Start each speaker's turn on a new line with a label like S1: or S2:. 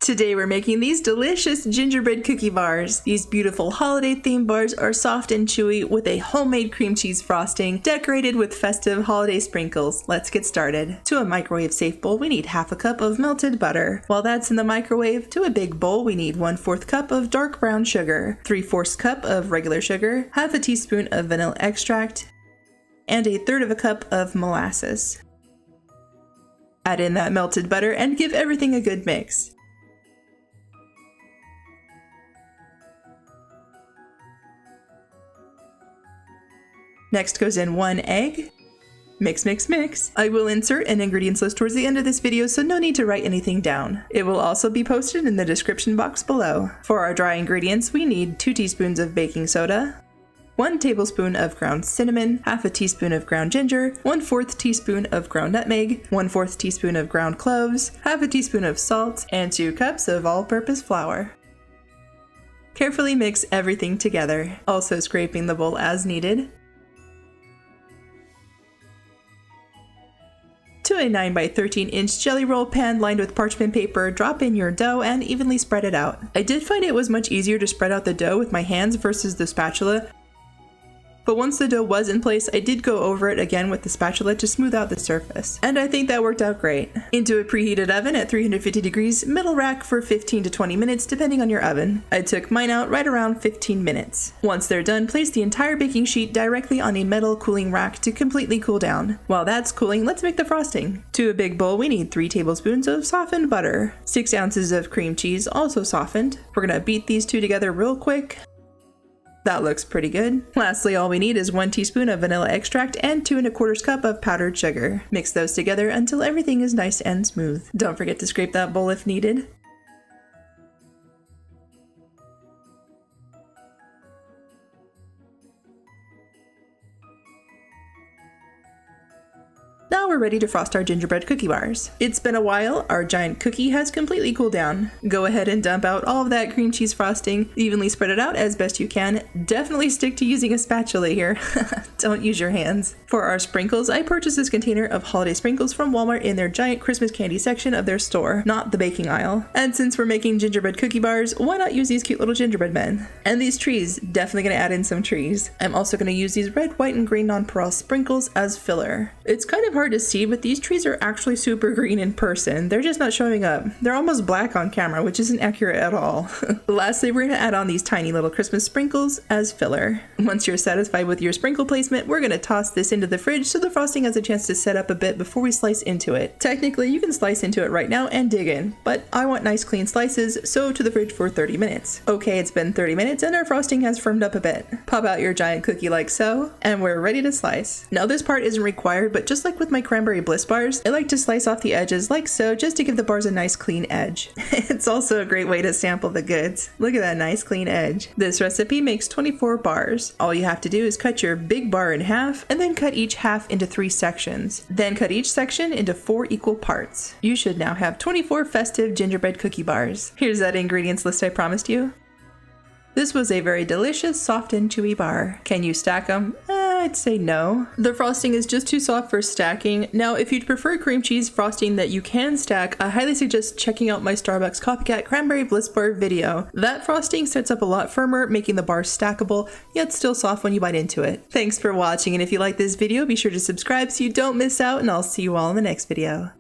S1: Today we're making these delicious gingerbread cookie bars. These beautiful holiday themed bars are soft and chewy with a homemade cream cheese frosting decorated with festive holiday sprinkles. Let's get started. To a microwave safe bowl we need half a cup of melted butter. While that's in the microwave, to a big bowl we need 1/4 cup of dark brown sugar, 3/4 cup of regular sugar, half a teaspoon of vanilla extract, and 1/3 cup of molasses. Add in that melted butter and give everything a good mix. Next goes in 1 egg. Mix, mix, mix. I will insert an ingredients list towards the end of this video, so no need to write anything down. It will also be posted in the description box below. For our dry ingredients, we need 2 teaspoons of baking soda, 1 tablespoon of ground cinnamon, half a teaspoon of ground ginger, 1/4 teaspoon of ground nutmeg, 1/4 teaspoon of ground cloves, half a teaspoon of salt, and 2 cups of all-purpose flour. Carefully mix everything together, also scraping the bowl as needed. To a 9 by 13 inch jelly roll pan lined with parchment paper, drop in your dough and evenly spread it out. I did find it was much easier to spread out the dough with my hands versus the spatula, but once the dough was in place, I did go over it again with the spatula to smooth out the surface, and I think that worked out great. Into a preheated oven at 350 degrees, middle rack for 15 to 20 minutes depending on your oven. I took mine out right around 15 minutes. Once they're done, place the entire baking sheet directly on a metal cooling rack to completely cool down. While that's cooling, let's make the frosting. To a big bowl, we need 3 tablespoons of softened butter, 6 ounces of cream cheese, also softened. We're gonna beat these two together real quick. That looks pretty good. Lastly, all we need is 1 teaspoon of vanilla extract and 2 1/4 cup of powdered sugar. Mix those together until everything is nice and smooth. Don't forget to scrape that bowl if needed. Now we're ready to frost our gingerbread cookie bars. It's been a while, our giant cookie has completely cooled down. Go ahead and dump out all of that cream cheese frosting, evenly spread it out as best you can. Definitely stick to using a spatula here, don't use your hands. For our sprinkles, I purchased this container of holiday sprinkles from Walmart in their giant Christmas candy section of their store, not the baking aisle. And since we're making gingerbread cookie bars, why not use these cute little gingerbread men? And these trees, definitely gonna add in some trees. I'm also gonna use these red, white, and green nonpareil sprinkles as filler. It's kind of hard to see, but these trees are actually super green in person. They're just not showing up. They're almost black on camera, which isn't accurate at all. Lastly, we're gonna add on these tiny little Christmas sprinkles as filler. Once you're satisfied with your sprinkle placement, we're gonna toss this into the fridge so the frosting has a chance to set up a bit before we slice into it. Technically, you can slice into it right now and dig in, but I want nice clean slices, so to the fridge for 30 minutes. Okay, it's been 30 minutes and our frosting has firmed up a bit. Pop out your giant cookie like so, and we're ready to slice. Now this part isn't required, but just like with my cranberry bliss bars, I like to slice off the edges like so just to give the bars a nice clean edge. It's also a great way to sample the goods. Look at that nice clean edge. This recipe makes 24 bars. All you have to do is cut your big bar in half and then cut each half into 3 sections. Then cut each section into 4 equal parts. You should now have 24 festive gingerbread cookie bars. Here's that ingredients list I promised you. This was a very delicious, soft and chewy bar. Can you stack them? I'd say no. The frosting is just too soft for stacking. Now, if you'd prefer cream cheese frosting that you can stack, I highly suggest checking out my Starbucks Copycat Cranberry Bliss Bar video. That frosting sets up a lot firmer, making the bar stackable, yet still soft when you bite into it. Thanks for watching, and if you like this video, be sure to subscribe so you don't miss out, and I'll see you all in the next video.